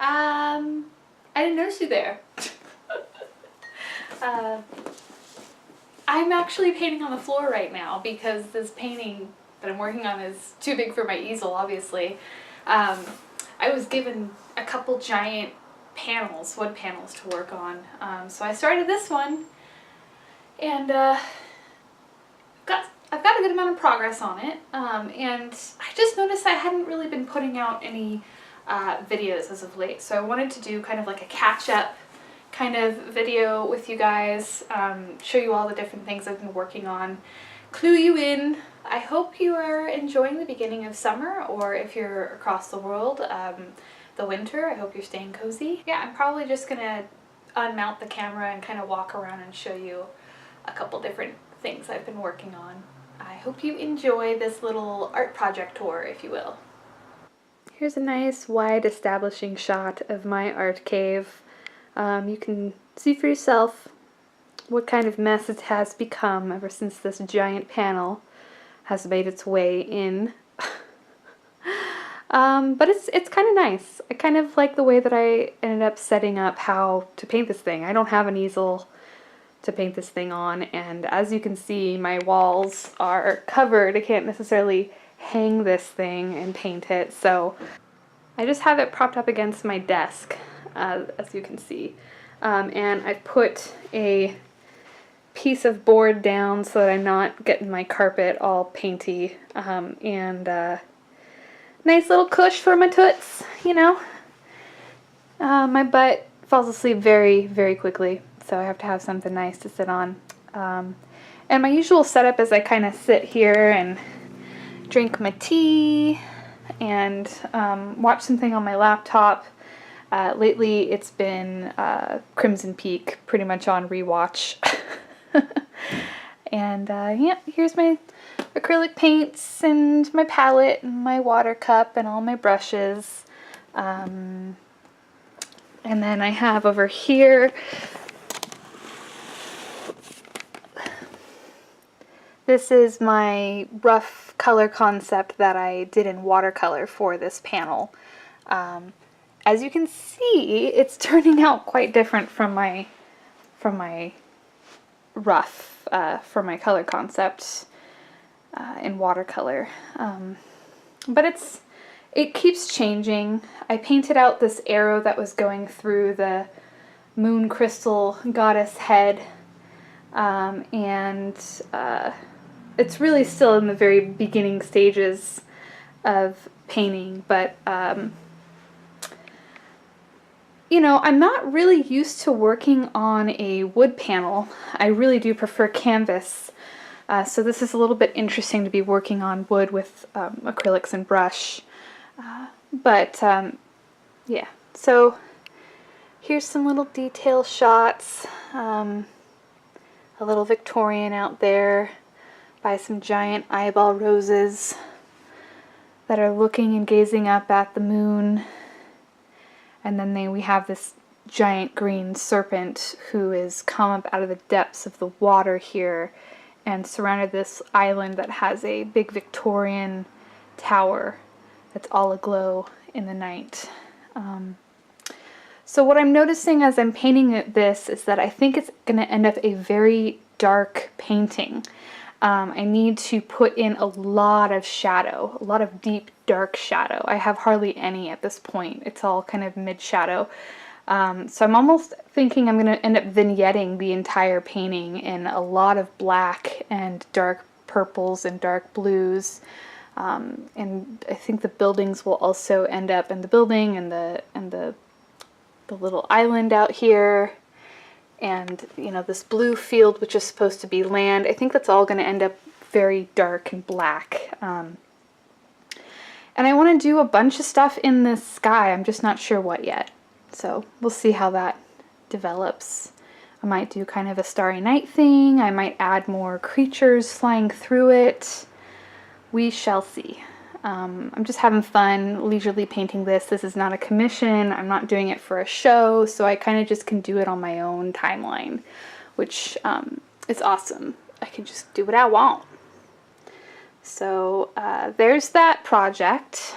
I didn't notice you there. I'm actually painting on the floor right now because this painting that I'm working on is too big for my easel, obviously. I was given a couple giant panels, wood panels to work on. So I started this one, and I've got a good amount of progress on it. And I just noticed I hadn't really been putting out any videos as of late, so I wanted to do kind of like a catch-up kind of video with you guys, show you all the different things I've been working on, clue you in. I hope you are enjoying the beginning of summer, or if you're across the world, the winter. I hope you're staying cozy. Yeah, I'm probably just gonna unmount the camera and kind of walk around and show you a couple different things I've been working on. I hope you enjoy this little art project tour, if you will. Here's a nice wide establishing shot of my art cave. You can see for yourself what kind of mess it has become ever since this giant panel has made its way in. But it's kind of nice. I kind of like the way that I ended up setting up how to paint this thing. I don't have an easel to paint this thing on, and as you can see, my walls are covered. I can't necessarily hang this thing and paint it, so I just have it propped up against my desk, as you can see. And I've put a piece of board down so that I'm not getting my carpet all painty, and nice little cush for my toots, you know. My butt falls asleep very, very quickly, so I have to have something nice to sit on. And my usual setup is I kind of sit here and drink my tea and watch something on my laptop. Lately it's been Crimson Peak, pretty much on rewatch. And yeah, here's my acrylic paints and my palette and my water cup and all my brushes. And then I have over here, this is my rough color concept that I did in watercolor for this panel. As you can see, it's turning out quite different from my rough, for my color concept in watercolor. But it keeps changing. I painted out this arrow that was going through the moon crystal goddess head, and it's really still in the very beginning stages of painting, but you know, I'm not really used to working on a wood panel. I really do prefer canvas, so this is a little bit interesting to be working on wood with acrylics and brush. But yeah, so here's some little detail shots. A little Victorian out there by some giant eyeball roses that are looking and gazing up at the moon. And then we have this giant green serpent who has come up out of the depths of the water here and surrounded this island that has a big Victorian tower that's all aglow in the night. So what I'm noticing as I'm painting this is that I think it's going to end up a very dark painting. I need to put in a lot of shadow, a lot of deep, dark shadow. I have hardly any at this point. It's all kind of mid-shadow. So I'm almost thinking I'm going to end up vignetting the entire painting in a lot of black and dark purples and dark blues. And I think the buildings will also end up in the building and the little island out here. And, you know, this blue field, which is supposed to be land, I think that's all going to end up very dark and black. And I want to do a bunch of stuff in the sky. I'm just not sure what yet. So we'll see how that develops. I might do kind of a Starry Night thing. I might add more creatures flying through it. We shall see. I'm just having fun, leisurely painting this. This is not a commission. I'm not doing it for a show, so I kind of just can do it on my own timeline, which is awesome. I can just do what I want. So there's that project.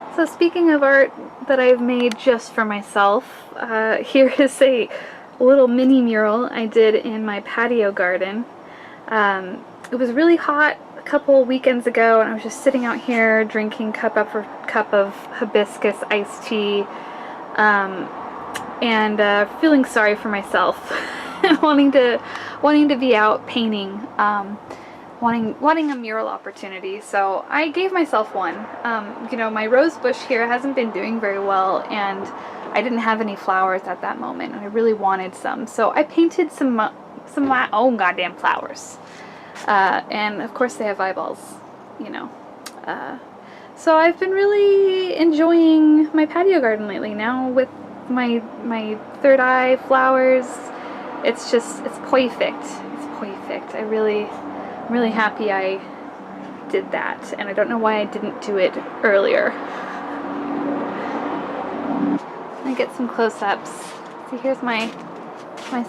So speaking of art that I've made just for myself, here is a little mini mural I did in my patio garden. It was really hot a couple weekends ago, and I was just sitting out here drinking cup after cup of hibiscus iced tea, and feeling sorry for myself, and wanting to be out painting, wanting a mural opportunity. So I gave myself one. You know, my rose bush here hasn't been doing very well, and I didn't have any flowers at that moment, and I really wanted some. So I painted some of my own goddamn flowers. And of course they have eyeballs, you know. So I've been really enjoying my patio garden lately now with my third eye flowers. It's perfect. It's perfect. I'm really happy I did that, and I don't know why I didn't do it earlier. I get some close-ups. See, here's my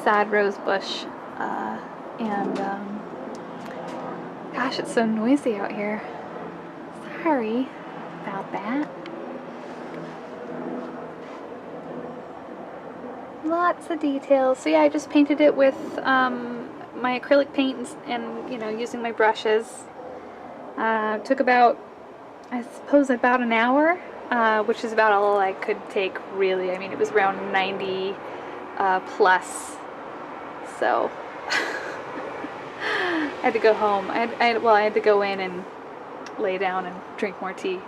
sad rose bush, and gosh, it's so noisy out here. Sorry about that. Lots of details. So yeah, I just painted it with my acrylic paint and you know, using my brushes. Took about, I suppose, about an hour, which is about all I could take, really. I mean, it was around 90 plus, so I had to go home. I had to go in and lay down and drink more tea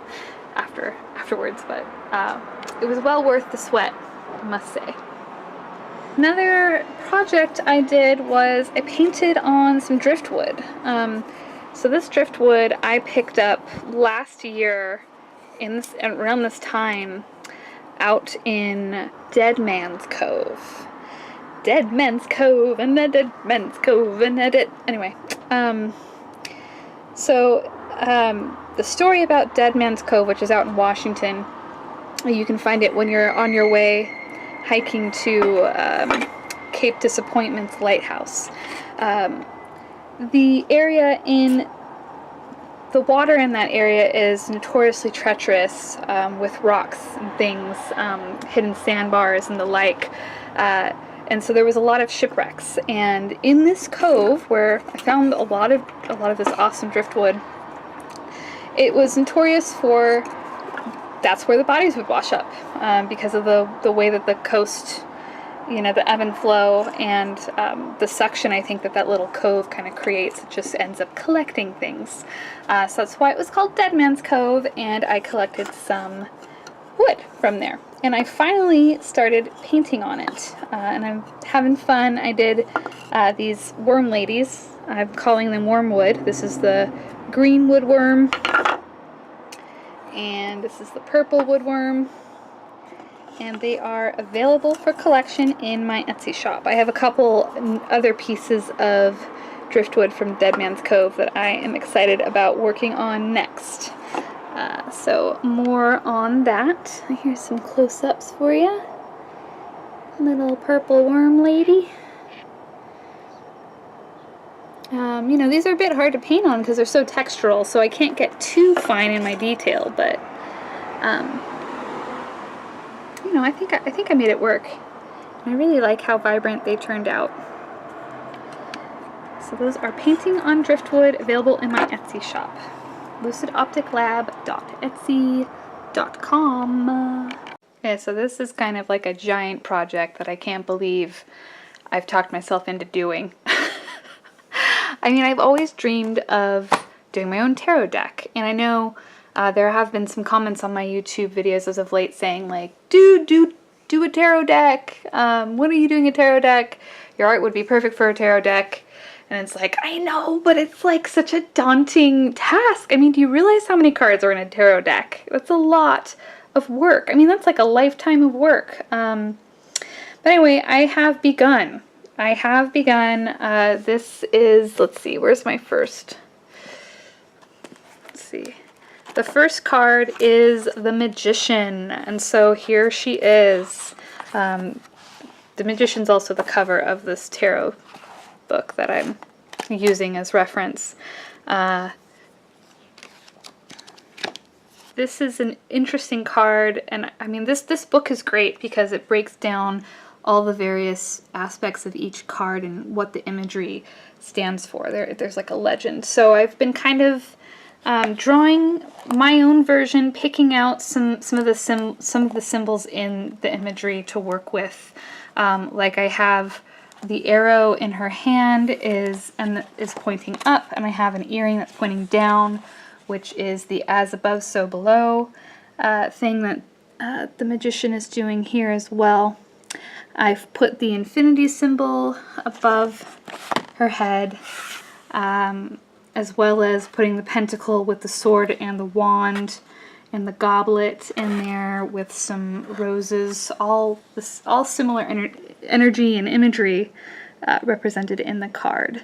afterwards, but it was well worth the sweat, I must say. Another project I did was I painted on some driftwood. So this driftwood I picked up last year around this time out in Dead Man's Cove. Dead Man's Cove and a Dead Man's Cove and a dead... Anyway, the story about Dead Man's Cove, which is out in Washington, you can find it when you're on your way hiking to Cape Disappointment's lighthouse. The water in that area is notoriously treacherous, with rocks and things, hidden sandbars and the like. And so there was a lot of shipwrecks. And in this cove, where I found a lot of this awesome driftwood, it was notorious for, that's where the bodies would wash up, because of the way that the coast, you know, the ebb and flow and the suction I think that little cove kind of creates. It just ends up collecting things. So that's why it was called Dead Man's Cove, and I collected some wood from there. And I finally started painting on it, and I'm having fun. I did these worm ladies. I'm calling them wormwood. This is the green woodworm, and this is the purple woodworm, and they are available for collection in my Etsy shop. I have a couple other pieces of driftwood from Dead Man's Cove that I am excited about working on next. So more on that. Here's some close-ups for you. Little purple worm lady. You know, these are a bit hard to paint on because they're so textural, so I can't get too fine in my detail, but you know, I think I made it work. And I really like how vibrant they turned out. So those are painting on driftwood, available in my Etsy shop. lucidopticlab.etsy.com. Okay, so this is kind of like a giant project that I can't believe I've talked myself into doing. I mean, I've always dreamed of doing my own tarot deck, and I know there have been some comments on my YouTube videos as of late saying like, dude, do a tarot deck. When are you doing a tarot deck? Your art would be perfect for a tarot deck. And it's like, I know, but it's like such a daunting task. I mean, do you realize how many cards are in a tarot deck? That's a lot of work. I mean, that's like a lifetime of work. But anyway, I have begun. This is, let's see, where's my first? Let's see. The first card is the Magician, and so here she is. The Magician's also the cover of this tarot book that I'm using as reference. This is an interesting card, and I mean this book is great because it breaks down all the various aspects of each card and what the imagery stands for. There's like a legend. So I've been kind of drawing my own version, picking out some of the symbols in the imagery to work with. Like I have the arrow in her hand is pointing up, and I have an earring that's pointing down, which is the as above so below thing that the magician is doing here as well. I've put the infinity symbol above her head, as well as putting the pentacle with the sword and the wand and the goblet in there with some roses, all similar energy and imagery represented in the card,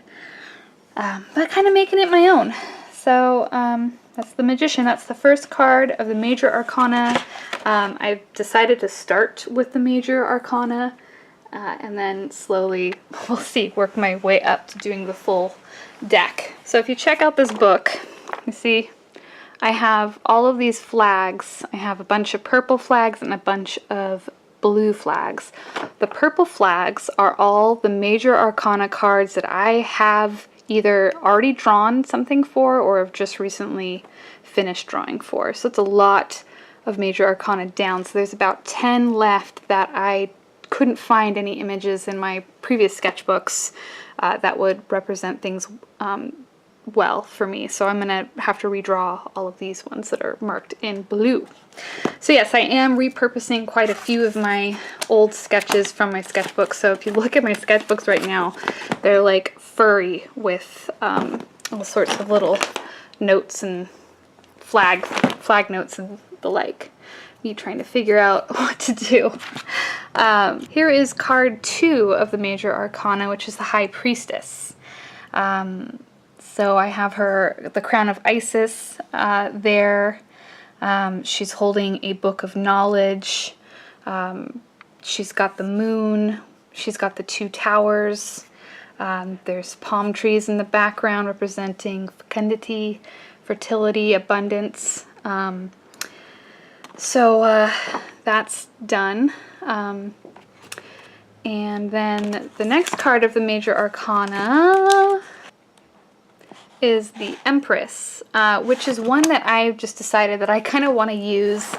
but kind of making it my own. So that's the Magician. That's the first card of the Major Arcana. I've decided to start with the Major Arcana and then slowly, we'll see, work my way up to doing the full deck. So if you check out this book, you see I have all of these flags. I have a bunch of purple flags and a bunch of blue flags. The purple flags are all the Major Arcana cards that I have either already drawn something for or have just recently finished drawing for. So it's a lot of Major Arcana down. So there's about 10 left that I couldn't find any images in my previous sketchbooks that would represent things well for me. So I'm going to have to redraw all of these ones that are marked in blue. So yes, I am repurposing quite a few of my old sketches from my sketchbook. So if you look at my sketchbooks right now, they're like furry with all sorts of little notes and flag notes and the like. Me trying to figure out what to do. Here is card 2 of the Major Arcana, which is the High Priestess. So I have her, the Crown of Isis there. She's holding a book of knowledge. She's got the moon. She's got the 2 towers. There's palm trees in the background representing fecundity, fertility, abundance. So that's done. And then the next card of the Major Arcana is the Empress, which is one that I've just decided that I kind of want to use.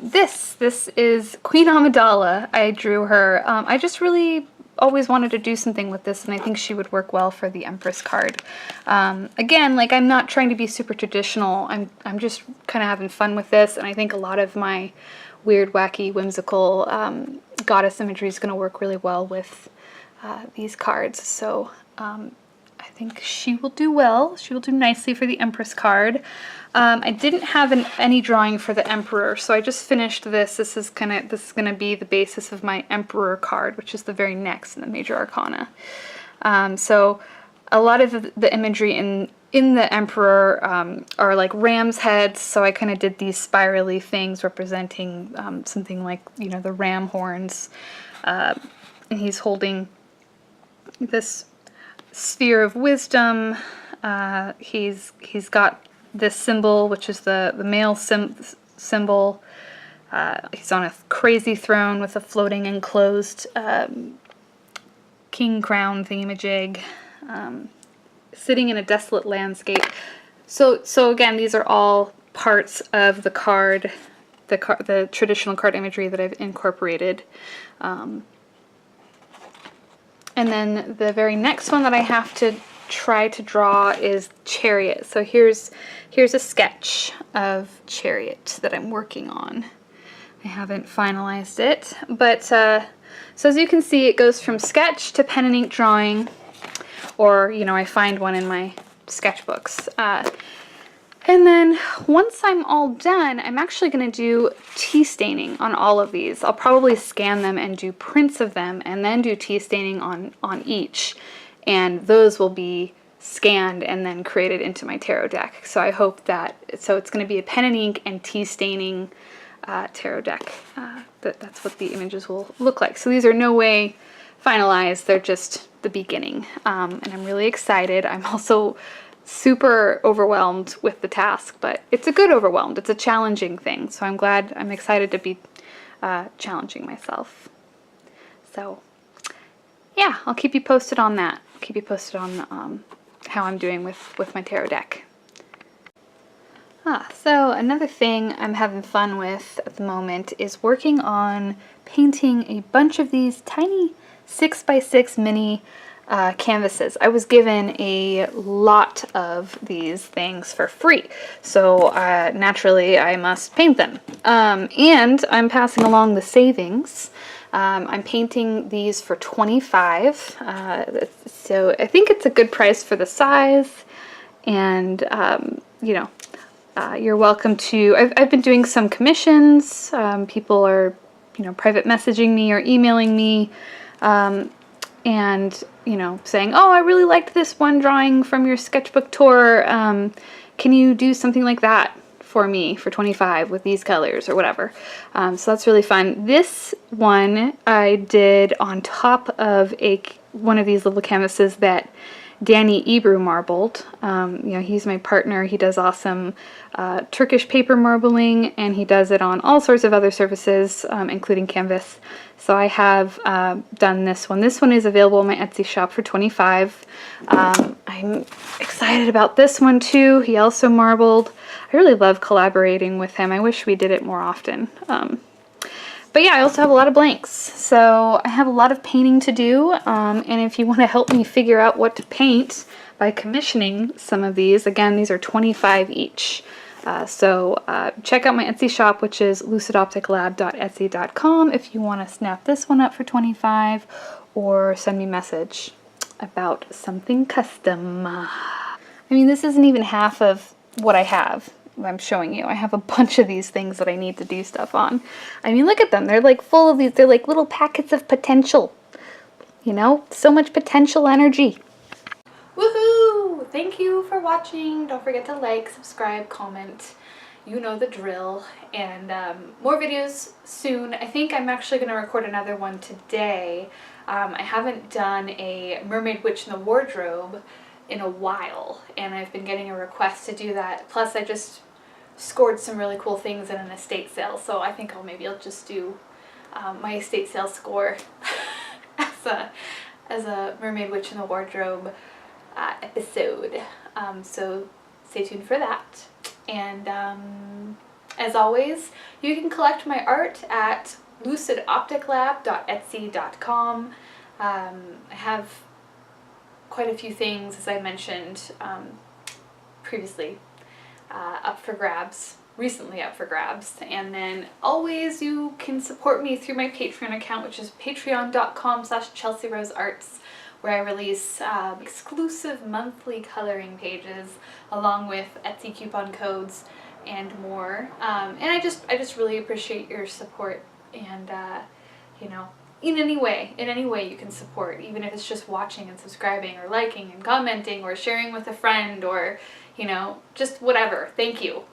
This is Queen Amidala. I drew her. I just really always wanted to do something with this, and I think she would work well for the Empress card. Again, like, I'm not trying to be super traditional. I'm just kind of having fun with this, and I think a lot of my weird, wacky, whimsical goddess imagery is going to work really well with these cards. So I think she will do well. She will do nicely for the Empress card. I didn't have any drawing for the Emperor, so I just finished this. This is gonna be the basis of my Emperor card, which is the very next in the Major Arcana. So a lot of the imagery in the Emperor are like ram's heads, so I kind of did these spirally things representing something like, you know, the ram horns, and he's holding this sphere of wisdom. He's got this symbol, which is the male symbol. He's on a crazy throne with a floating enclosed king crown thingamajig, sitting in a desolate landscape. So again, these are all parts of the card, the traditional card imagery that I've incorporated. And then the very next one that I have to try to draw is Chariot. So here's a sketch of Chariot that I'm working on. I haven't finalized it, but so as you can see, it goes from sketch to pen and ink drawing, or, you know, I find one in my sketchbooks. And then once I'm all done, I'm actually going to do tea staining on all of these. I'll probably scan them and do prints of them, and then do tea staining on each. And those will be scanned and then created into my tarot deck. So I hope that, so it's going to be a pen and ink and tea staining tarot deck. That's what the images will look like. So these are no way finalized, they're just the beginning. And I'm really excited. I'm also super overwhelmed with the task, but it's a good overwhelmed. It's a challenging thing, so I'm excited to be challenging myself. So yeah, I'll keep you posted on that. I'll keep you posted on how I'm doing with my tarot deck. So another thing I'm having fun with at the moment is working on painting a bunch of these tiny 6x6 mini canvases. I was given a lot of these things for free, so naturally I must paint them. And I'm passing along the savings. I'm painting these for $25, so I think it's a good price for the size, and you know, you're welcome to, I've been doing some commissions. People are, you know, private messaging me or emailing me, and, you know, saying, oh, I really liked this one drawing from your sketchbook tour. Can you do something like that for me for $25 with these colors or whatever? So that's really fun. This one I did on top of one of these little canvases that Danny Ebru marbled. You know, he's my partner. He does awesome Turkish paper marbling, and he does it on all sorts of other surfaces, including canvas. So I have done this one. This one is available in my Etsy shop for $25. I'm excited about this one too. He also marbled. I really love collaborating with him. I wish we did it more often. But yeah, I also have a lot of blanks, so I have a lot of painting to do, and if you want to help me figure out what to paint by commissioning some of these, again, these are $25 each. So check out my Etsy shop, which is lucidopticlab.etsy.com, if you want to snap this one up for $25, or send me a message about something custom. I mean, this isn't even half of what I have. I'm showing you. I have a bunch of these things that I need to do stuff on. I mean, look at them. They're like full of these, they're like little packets of potential. You know, so much potential energy. Woohoo! Thank you for watching. Don't forget to like, subscribe, comment. You know the drill. And more videos soon. I think I'm actually going to record another one today. I haven't done a Mermaid Witch in the Wardrobe in a while, and I've been getting a request to do that. Plus I just scored some really cool things in an estate sale, so I think I'll just do my estate sale score as a Mermaid Witch in the Wardrobe episode. So stay tuned for that. And as always, you can collect my art at lucidopticlab.etsy.com. I have quite a few things, as I mentioned previously, up for grabs, recently up for grabs. And then always you can support me through my Patreon account, which is patreon.com/ChelseaRoseArts, where I release exclusive monthly coloring pages along with Etsy coupon codes and more. And I just really appreciate your support, and you know, in any way you can support, even if it's just watching and subscribing or liking and commenting or sharing with a friend, or, you know, just whatever. Thank you.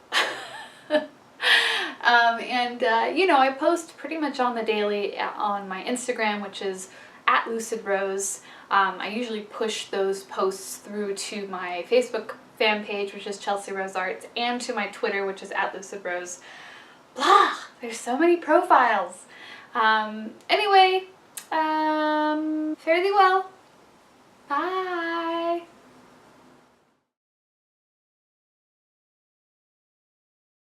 You know, I post pretty much on the daily on my Instagram, which is @LucidRose. I usually push those posts through to my Facebook fan page, which is Chelsea Rose Arts, and to my Twitter, which is @LucidRose. Blah! There's so many profiles. Anyway, fare thee well. Bye.